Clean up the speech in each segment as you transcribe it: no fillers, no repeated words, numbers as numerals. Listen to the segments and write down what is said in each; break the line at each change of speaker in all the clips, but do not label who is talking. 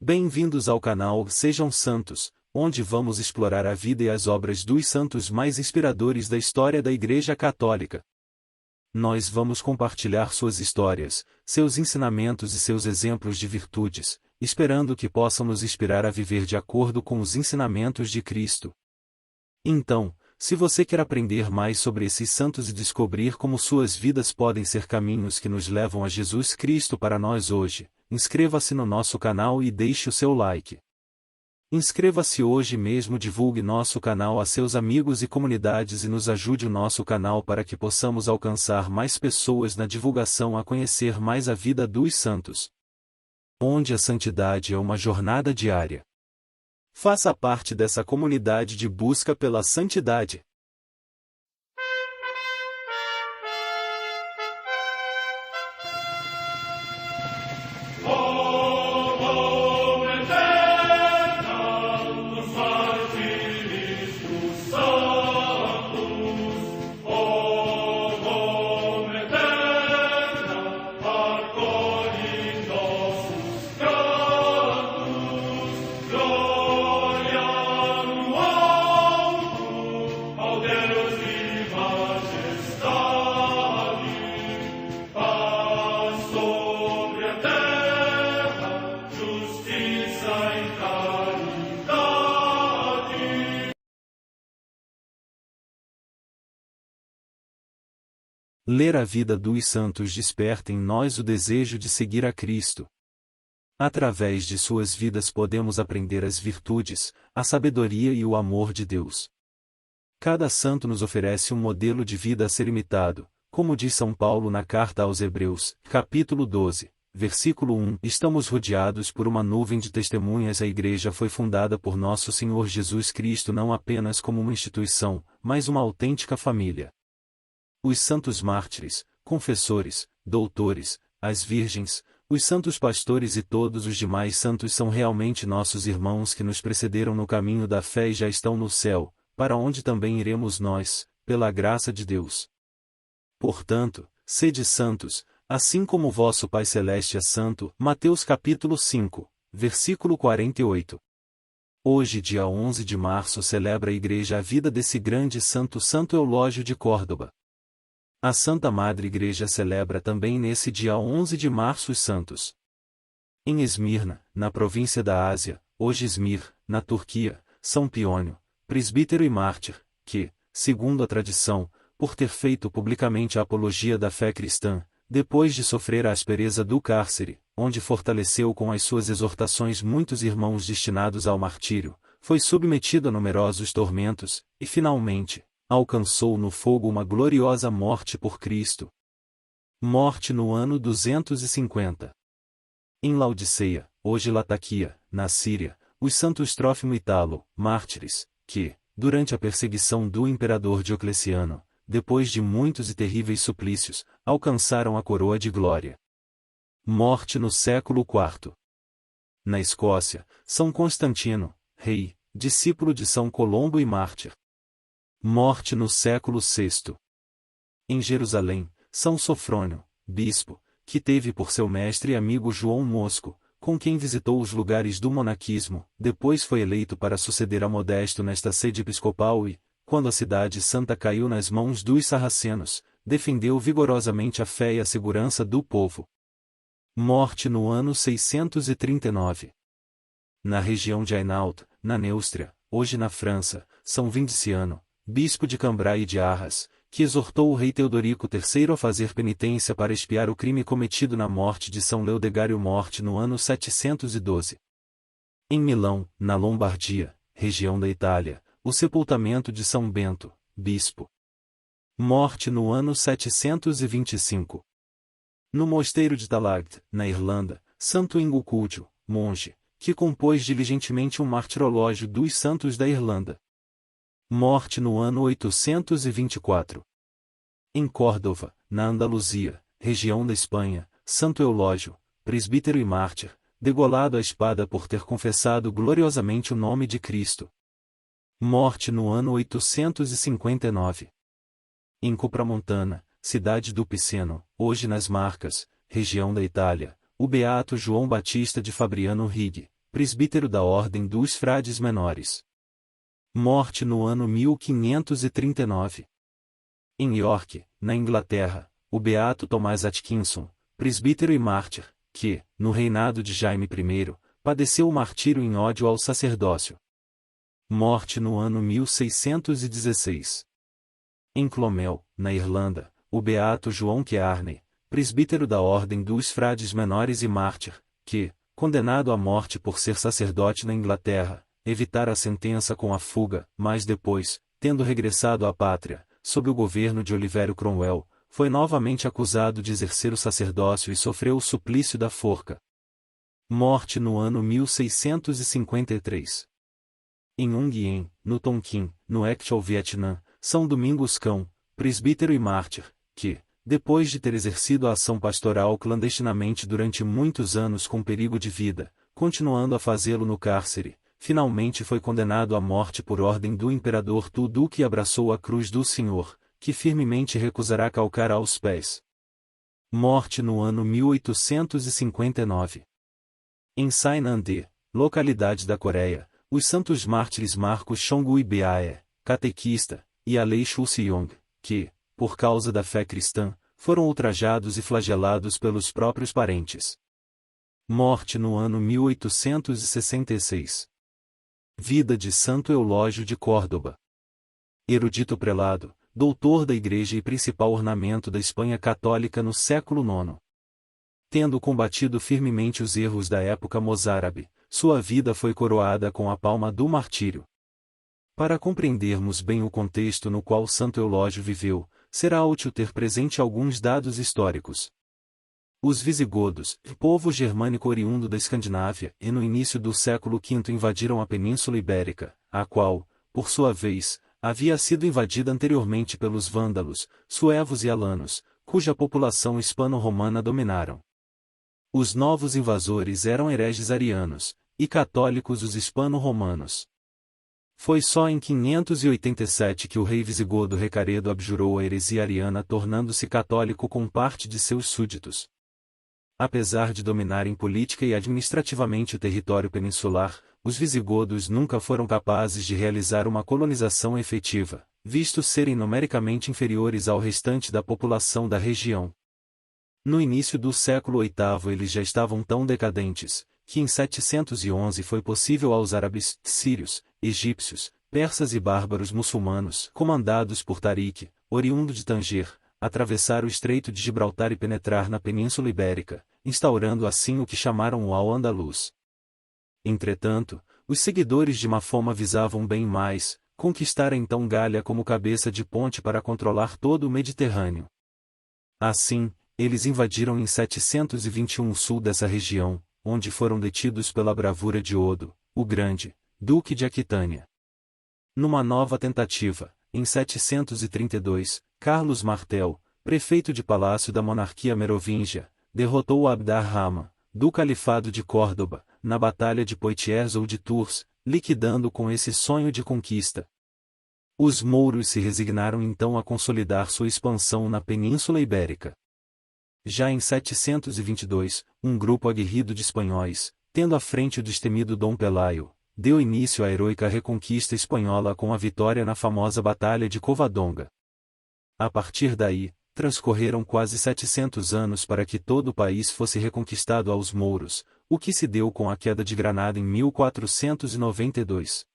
Bem-vindos ao canal Sejam Santos, onde vamos explorar a vida e as obras dos santos mais inspiradores da história da Igreja Católica. Nós vamos compartilhar suas histórias, seus ensinamentos e seus exemplos de virtudes, esperando que possam nos inspirar a viver de acordo com os ensinamentos de Cristo. Então, se você quer aprender mais sobre esses santos e descobrir como suas vidas podem ser caminhos que nos levam a Jesus Cristo para nós hoje, inscreva-se no nosso canal e deixe o seu like. Inscreva-se hoje mesmo, divulgue nosso canal a seus amigos e comunidades e nos ajude o nosso canal para que possamos alcançar mais pessoas na divulgação a conhecer mais a vida dos santos. Onde a santidade é uma jornada diária. Faça parte dessa comunidade de busca pela santidade. Ler a vida dos santos desperta em nós o desejo de seguir a Cristo. Através de suas vidas podemos aprender as virtudes, a sabedoria e o amor de Deus. Cada santo nos oferece um modelo de vida a ser imitado, como diz São Paulo na carta aos Hebreus, capítulo 12, versículo 1. Estamos rodeados por uma nuvem de testemunhas. A Igreja foi fundada por nosso Senhor Jesus Cristo não apenas como uma instituição, mas uma autêntica família. Os santos mártires, confessores, doutores, as virgens, os santos pastores e todos os demais santos são realmente nossos irmãos que nos precederam no caminho da fé e já estão no céu, para onde também iremos nós, pela graça de Deus. Portanto, sede santos, assim como vosso Pai Celeste é santo. Mateus capítulo 5, versículo 48. Hoje, dia 11 de março, celebra a Igreja a vida desse grande santo, Santo Eulógio de Córdoba. A Santa Madre Igreja celebra também nesse dia 11 de março os santos. Em Esmirna, na província da Ásia, hoje Izmir, na Turquia, São Piônio, presbítero e mártir, que, segundo a tradição, por ter feito publicamente a apologia da fé cristã, depois de sofrer a aspereza do cárcere, onde fortaleceu com as suas exortações muitos irmãos destinados ao martírio, foi submetido a numerosos tormentos, e finalmente, alcançou no fogo uma gloriosa morte por Cristo. Morte no ano 250. Em Laodiceia, hoje Lataquia, na Síria, os santos Trófimo e Talo, mártires, que, durante a perseguição do imperador Diocleciano, depois de muitos e terríveis suplícios, alcançaram a coroa de glória. Morte no século IV. Na Escócia, São Constantino, rei, discípulo de São Colombo e mártir. Morte no século VI. Em Jerusalém, São Sofrônio, bispo, que teve por seu mestre e amigo João Mosco, com quem visitou os lugares do monaquismo, depois foi eleito para suceder a Modesto nesta sede episcopal e, quando a cidade santa caiu nas mãos dos sarracenos, defendeu vigorosamente a fé e a segurança do povo. Morte no ano 639. Na região de Hainaut, na Neustria, hoje na França, São Vindiciano, bispo de Cambrai e de Arras, que exortou o rei Teodorico III a fazer penitência para expiar o crime cometido na morte de São Leodegário. Morte no ano 712. Em Milão, na Lombardia, região da Itália, o sepultamento de São Bento, bispo. Morte no ano 725. No mosteiro de Tallaght, na Irlanda, Santo Ingo Cúltio, monge, que compôs diligentemente um martirológio dos santos da Irlanda. Morte no ano 824. Em Córdoba, na Andaluzia, região da Espanha, Santo Eulógio, presbítero e mártir, degolado à espada por ter confessado gloriosamente o nome de Cristo. Morte no ano 859. Em Cupramontana, cidade do Piceno, hoje nas Marcas, região da Itália, o beato João Batista de Fabriano Righi, presbítero da Ordem dos Frades Menores. Morte no ano 1539. Em York, na Inglaterra, o beato Thomas Atkinson, presbítero e mártir, que, no reinado de Jaime I, padeceu o martírio em ódio ao sacerdócio. Morte no ano 1616. Em Clonmel, na Irlanda, o beato João Kearney, presbítero da Ordem dos Frades Menores e mártir, que, condenado à morte por ser sacerdote na Inglaterra, evitara a sentença com a fuga, mas depois, tendo regressado à pátria, sob o governo de Olivério Cromwell, foi novamente acusado de exercer o sacerdócio e sofreu o suplício da forca. Morte no ano 1653. Em Ung Yen, no Tonkin, no Actual Vietnã, São Domingos Cão, presbítero e mártir, que, depois de ter exercido a ação pastoral clandestinamente durante muitos anos com perigo de vida, continuando a fazê-lo no cárcere, finalmente foi condenado à morte por ordem do imperador Tu que abraçou a cruz do Senhor, que firmemente recusará calcar aos pés. Morte no ano 1859. Em Sainandê, localidade da Coreia, os santos mártires Marcos Chongui Beae, catequista, e Alei Chulseong, que, por causa da fé cristã, foram ultrajados e flagelados pelos próprios parentes. Morte no ano 1866. Vida de Santo Eulógio de Córdoba. Erudito prelado, doutor da Igreja e principal ornamento da Espanha católica no século IX. Tendo combatido firmemente os erros da época mozárabe, sua vida foi coroada com a palma do martírio. Para compreendermos bem o contexto no qual Santo Eulógio viveu, será útil ter presente alguns dados históricos. Os visigodos, povo germânico oriundo da Escandinávia, e no início do século V invadiram a Península Ibérica, a qual, por sua vez, havia sido invadida anteriormente pelos vândalos, suevos e alanos, cuja população hispano-romana dominaram. Os novos invasores eram hereges arianos, e católicos os hispano-romanos. Foi só em 587 que o rei visigodo Recaredo abjurou a heresia ariana, tornando-se católico com parte de seus súditos. Apesar de dominarem política e administrativamente o território peninsular, os visigodos nunca foram capazes de realizar uma colonização efetiva, visto serem numericamente inferiores ao restante da população da região. No início do século VIII eles já estavam tão decadentes, que em 711 foi possível aos árabes, sírios, egípcios, persas e bárbaros muçulmanos, comandados por Tariq, oriundo de Tanger, atravessar o Estreito de Gibraltar e penetrar na Península Ibérica, instaurando assim o que chamaram o Al-Andalus. Entretanto, os seguidores de Mahoma visavam bem mais, conquistar então Gália como cabeça de ponte para controlar todo o Mediterrâneo. Assim, eles invadiram em 721 o sul dessa região, onde foram detidos pela bravura de Odo, o Grande, duque de Aquitânia. Numa nova tentativa, em 732, Carlos Martel, prefeito de palácio da monarquia merovingia, derrotou Abd ar-Rahman, do Califado de Córdoba, na Batalha de Poitiers ou de Tours, liquidando com esse sonho de conquista. Os mouros se resignaram então a consolidar sua expansão na Península Ibérica. Já em 722, um grupo aguerrido de espanhóis, tendo à frente o destemido Dom Pelayo, deu início à heroica reconquista espanhola com a vitória na famosa Batalha de Covadonga. A partir daí, transcorreram quase 700 anos para que todo o país fosse reconquistado aos mouros, o que se deu com a queda de Granada em 1492.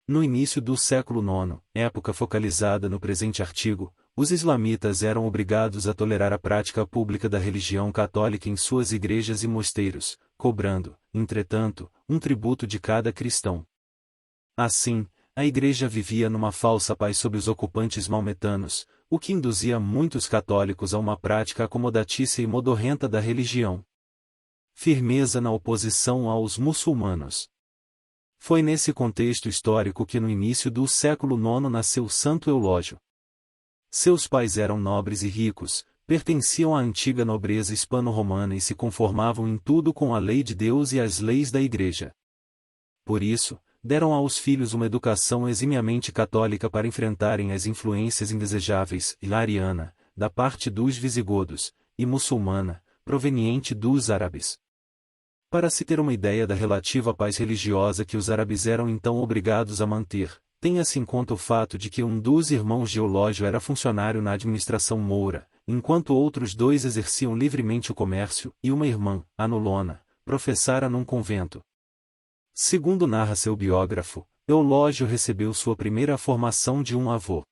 No início do século IX, época focalizada no presente artigo, os islamitas eram obrigados a tolerar a prática pública da religião católica em suas igrejas e mosteiros, cobrando, entretanto, um tributo de cada cristão. Assim, a igreja vivia numa falsa paz sob os ocupantes maometanos, o que induzia muitos católicos a uma prática acomodatícia e modorrenta da religião. Firmeza na oposição aos muçulmanos. Foi nesse contexto histórico que no início do século IX nasceu Santo Eulógio. Seus pais eram nobres e ricos, pertenciam à antiga nobreza hispano-romana e se conformavam em tudo com a lei de Deus e as leis da Igreja. Por isso, deram aos filhos uma educação eximiamente católica para enfrentarem as influências indesejáveis, ariana, da parte dos visigodos, e muçulmana, proveniente dos árabes. Para se ter uma ideia da relativa paz religiosa que os árabes eram então obrigados a manter, tenha-se em conta o fato de que um dos irmãos de Eulógio era funcionário na administração moura, enquanto outros dois exerciam livremente o comércio, e uma irmã, Anulona, professara num convento. Segundo narra seu biógrafo, Eulógio recebeu sua primeira formação de um avô.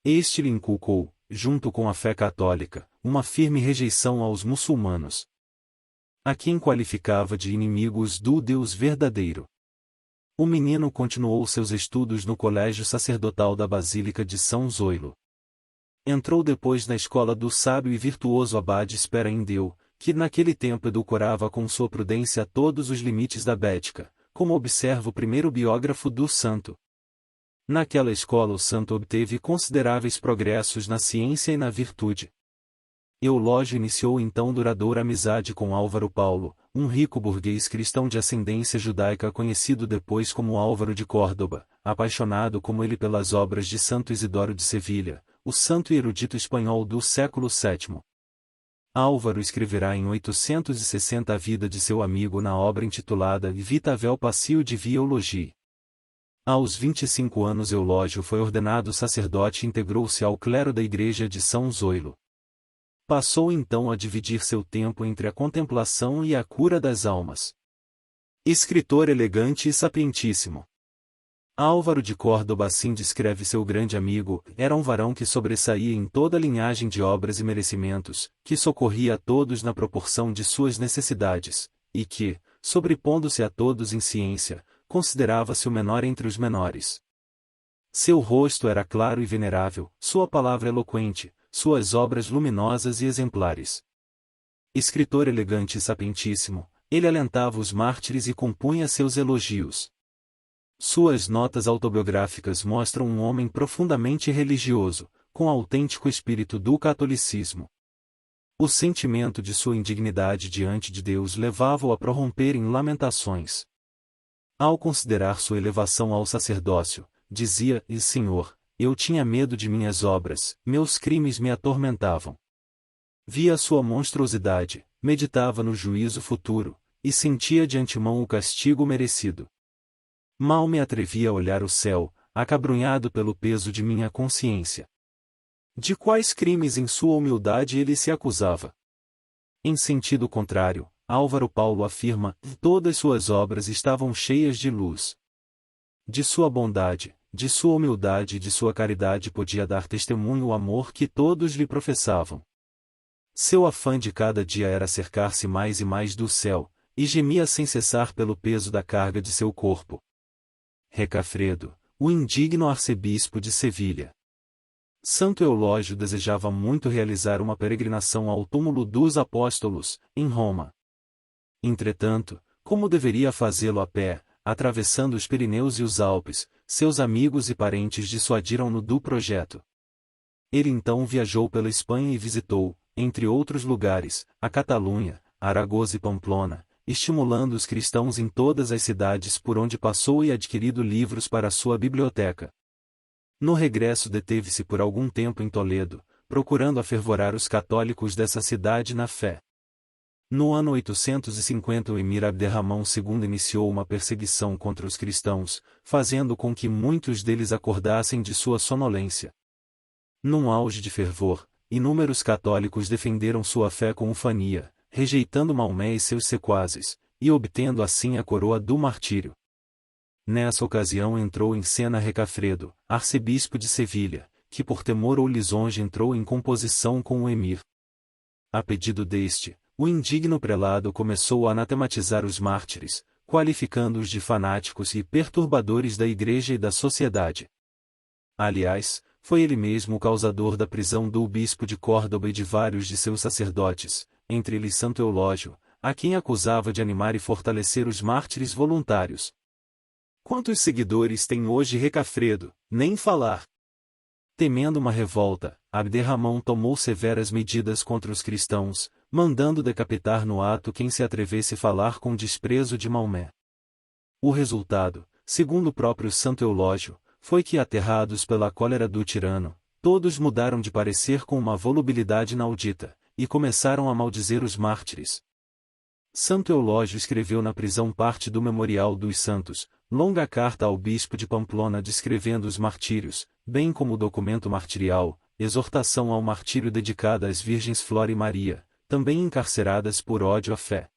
Este lhe inculcou, junto com a fé católica, uma firme rejeição aos muçulmanos, a quem qualificava de inimigos do Deus verdadeiro. O menino continuou seus estudos no colégio sacerdotal da Basílica de São Zoilo. Entrou depois na escola do sábio e virtuoso abade Espera em Deus, que naquele tempo edulcorava com sua prudência todos os limites da Bética, como observa o primeiro biógrafo do santo. Naquela escola o santo obteve consideráveis progressos na ciência e na virtude. Eulógio iniciou então duradoura amizade com Álvaro Paulo, um rico burguês cristão de ascendência judaica conhecido depois como Álvaro de Córdoba, apaixonado como ele pelas obras de Santo Isidoro de Sevilha, o santo e erudito espanhol do século VII. Álvaro escreverá em 860 a vida de seu amigo na obra intitulada Vita vel Passio de Eulogii. Aos 25 anos Eulógio foi ordenado sacerdote e integrou-se ao clero da igreja de São Zoilo. Passou então a dividir seu tempo entre a contemplação e a cura das almas. Escritor elegante e sapientíssimo. Álvaro de Córdoba assim descreve seu grande amigo: era um varão que sobressaía em toda a linhagem de obras e merecimentos, que socorria a todos na proporção de suas necessidades, e que, sobrepondo-se a todos em ciência, considerava-se o menor entre os menores. Seu rosto era claro e venerável, sua palavra eloquente, suas obras luminosas e exemplares. Escritor elegante e sapientíssimo, ele alentava os mártires e compunha seus elogios. Suas notas autobiográficas mostram um homem profundamente religioso, com autêntico espírito do catolicismo. O sentimento de sua indignidade diante de Deus levava-o a prorromper em lamentações. Ao considerar sua elevação ao sacerdócio, dizia: "E Senhor, eu tinha medo de minhas obras, meus crimes me atormentavam. Via sua monstruosidade, meditava no juízo futuro, e sentia de antemão o castigo merecido. Mal me atrevia a olhar o céu, acabrunhado pelo peso de minha consciência. De quais crimes em sua humildade ele se acusava?" Em sentido contrário, Álvaro Paulo afirma: todas suas obras estavam cheias de luz. De sua bondade, de sua humildade e de sua caridade podia dar testemunho o amor que todos lhe professavam. Seu afã de cada dia era cercar-se mais e mais do céu, e gemia sem cessar pelo peso da carga de seu corpo. Recafredo, o indigno arcebispo de Sevilha. Santo Eulógio desejava muito realizar uma peregrinação ao túmulo dos apóstolos, em Roma. Entretanto, como deveria fazê-lo a pé, atravessando os Pirineus e os Alpes, seus amigos e parentes dissuadiram-no do projeto. Ele então viajou pela Espanha e visitou, entre outros lugares, a Catalunha, Aragós e Pamplona, estimulando os cristãos em todas as cidades por onde passou e adquirido livros para sua biblioteca. No regresso deteve-se por algum tempo em Toledo, procurando afervorar os católicos dessa cidade na fé. No ano 850 o emir Abderramão II iniciou uma perseguição contra os cristãos, fazendo com que muitos deles acordassem de sua sonolência. Num auge de fervor, inúmeros católicos defenderam sua fé com ufania, rejeitando Maomé e seus sequazes, e obtendo assim a coroa do martírio. Nessa ocasião entrou em cena Recafredo, arcebispo de Sevilha, que por temor ou lisonja entrou em composição com o emir. A pedido deste, o indigno prelado começou a anatematizar os mártires, qualificando-os de fanáticos e perturbadores da igreja e da sociedade. Aliás, foi ele mesmo o causador da prisão do bispo de Córdoba e de vários de seus sacerdotes, entre eles Santo Eulógio, a quem acusava de animar e fortalecer os mártires voluntários. Quantos seguidores tem hoje Recafredo, nem falar! Temendo uma revolta, Abderramão tomou severas medidas contra os cristãos, mandando decapitar no ato quem se atrevesse a falar com desprezo de Maomé. O resultado, segundo o próprio Santo Eulógio, foi que, aterrados pela cólera do tirano, todos mudaram de parecer com uma volubilidade inaudita, e começaram a maldizer os mártires. Santo Eulógio escreveu na prisão parte do Memorial dos Santos, longa carta ao bispo de Pamplona descrevendo os martírios, bem como o documento martirial, exortação ao martírio dedicada às Virgens Flora e Maria, também encarceradas por ódio à fé.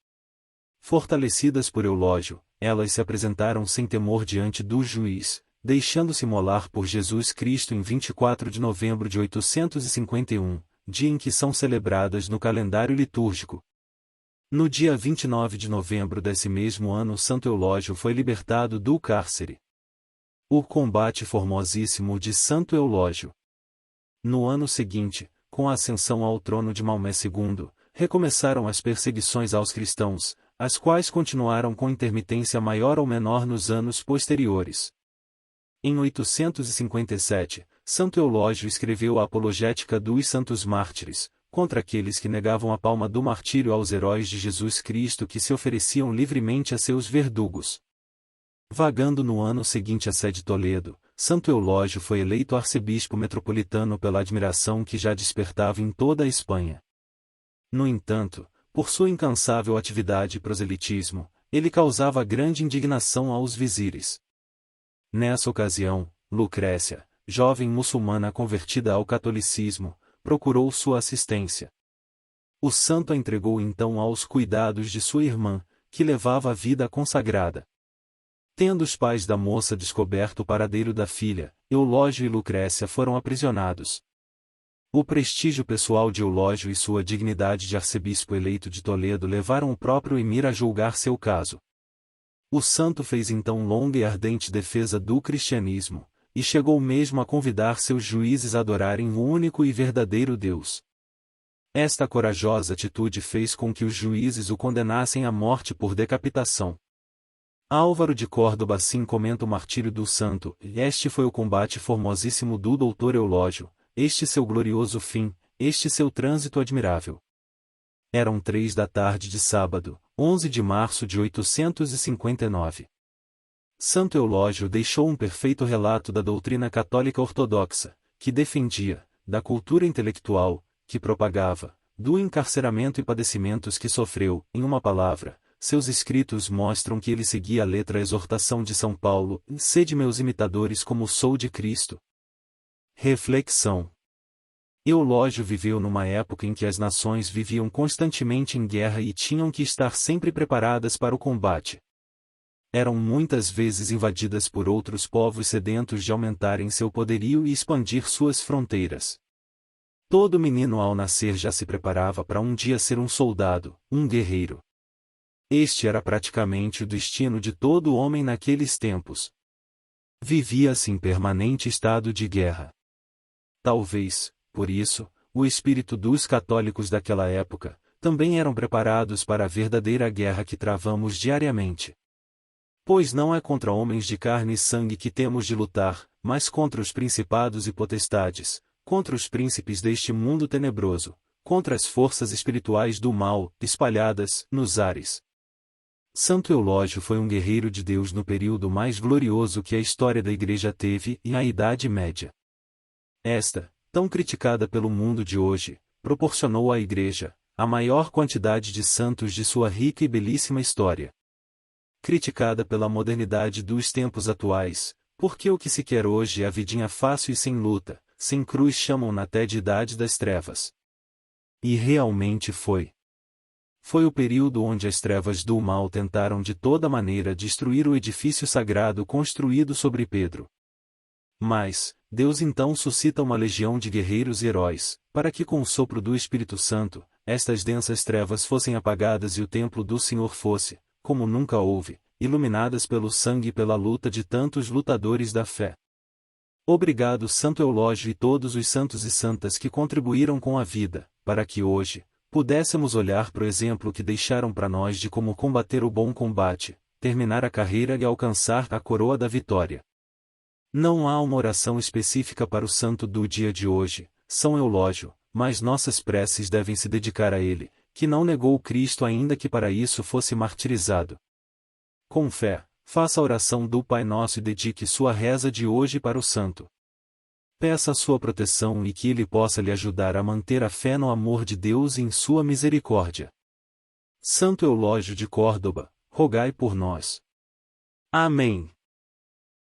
Fortalecidas por Eulógio, elas se apresentaram sem temor diante do juiz, deixando-se molar por Jesus Cristo em 24 de novembro de 851, dia em que são celebradas no calendário litúrgico. No dia 29 de novembro desse mesmo ano Santo Eulógio foi libertado do cárcere. O combate formosíssimo de Santo Eulógio. No ano seguinte, com a ascensão ao trono de Maomé II, recomeçaram as perseguições aos cristãos, as quais continuaram com intermitência maior ou menor nos anos posteriores. Em 857, Santo Eulógio escreveu a Apologética dos Santos Mártires, contra aqueles que negavam a palma do martírio aos heróis de Jesus Cristo que se ofereciam livremente a seus verdugos. Vagando no ano seguinte a sé de Toledo, Santo Eulógio foi eleito arcebispo metropolitano pela admiração que já despertava em toda a Espanha. No entanto, por sua incansável atividade e proselitismo, ele causava grande indignação aos vizires. Nessa ocasião, Lucrécia, jovem muçulmana convertida ao catolicismo, procurou sua assistência. O santo a entregou então aos cuidados de sua irmã, que levava a vida consagrada. Tendo os pais da moça descoberto o paradeiro da filha, Eulógio e Lucrécia foram aprisionados. O prestígio pessoal de Eulógio e sua dignidade de arcebispo eleito de Toledo levaram o próprio emir a julgar seu caso. O santo fez então longa e ardente defesa do cristianismo, e chegou mesmo a convidar seus juízes a adorarem o único e verdadeiro Deus. Esta corajosa atitude fez com que os juízes o condenassem à morte por decapitação. Álvaro de Córdoba assim comenta o martírio do santo: este foi o combate formosíssimo do doutor Eulógio, este seu glorioso fim, este seu trânsito admirável. Eram 3 da tarde de sábado, 11 de março de 859. Santo Eulógio deixou um perfeito relato da doutrina católica ortodoxa, que defendia, da cultura intelectual, que propagava, do encarceramento e padecimentos que sofreu, em uma palavra, seus escritos mostram que ele seguia a letra exortação de São Paulo: sede meus imitadores como sou de Cristo. Reflexão. Eulógio viveu numa época em que as nações viviam constantemente em guerra e tinham que estar sempre preparadas para o combate. Eram muitas vezes invadidas por outros povos sedentos de aumentarem seu poderio e expandir suas fronteiras. Todo menino ao nascer já se preparava para um dia ser um soldado, um guerreiro. Este era praticamente o destino de todo homem naqueles tempos. Vivia-se em permanente estado de guerra. Talvez, por isso, o espírito dos católicos daquela época, também eram preparados para a verdadeira guerra que travamos diariamente. Pois não é contra homens de carne e sangue que temos de lutar, mas contra os principados e potestades, contra os príncipes deste mundo tenebroso, contra as forças espirituais do mal, espalhadas nos ares. Santo Eulógio foi um guerreiro de Deus no período mais glorioso que a história da Igreja teve, e a Idade Média. Esta, tão criticada pelo mundo de hoje, proporcionou à Igreja a maior quantidade de santos de sua rica e belíssima história. Criticada pela modernidade dos tempos atuais, porque o que se quer hoje é a vidinha fácil e sem luta, sem cruz, chamam-na até de idade das trevas. E realmente foi. Foi o período onde as trevas do mal tentaram de toda maneira destruir o edifício sagrado construído sobre Pedro. Mas, Deus então suscita uma legião de guerreiros e heróis, para que com o sopro do Espírito Santo, estas densas trevas fossem apagadas e o templo do Senhor fosse, como nunca houve, iluminadas pelo sangue e pela luta de tantos lutadores da fé. Obrigado Santo Eulógio e todos os santos e santas que contribuíram com a vida, para que hoje, pudéssemos olhar para o exemplo que deixaram para nós de como combater o bom combate, terminar a carreira e alcançar a coroa da vitória. Não há uma oração específica para o santo do dia de hoje, São Eulógio, mas nossas preces devem se dedicar a ele, que não negou Cristo ainda que para isso fosse martirizado. Com fé, faça a oração do Pai Nosso e dedique sua reza de hoje para o santo. Peça a sua proteção e que ele possa lhe ajudar a manter a fé no amor de Deus e em sua misericórdia. Santo Eulógio de Córdoba, rogai por nós. Amém.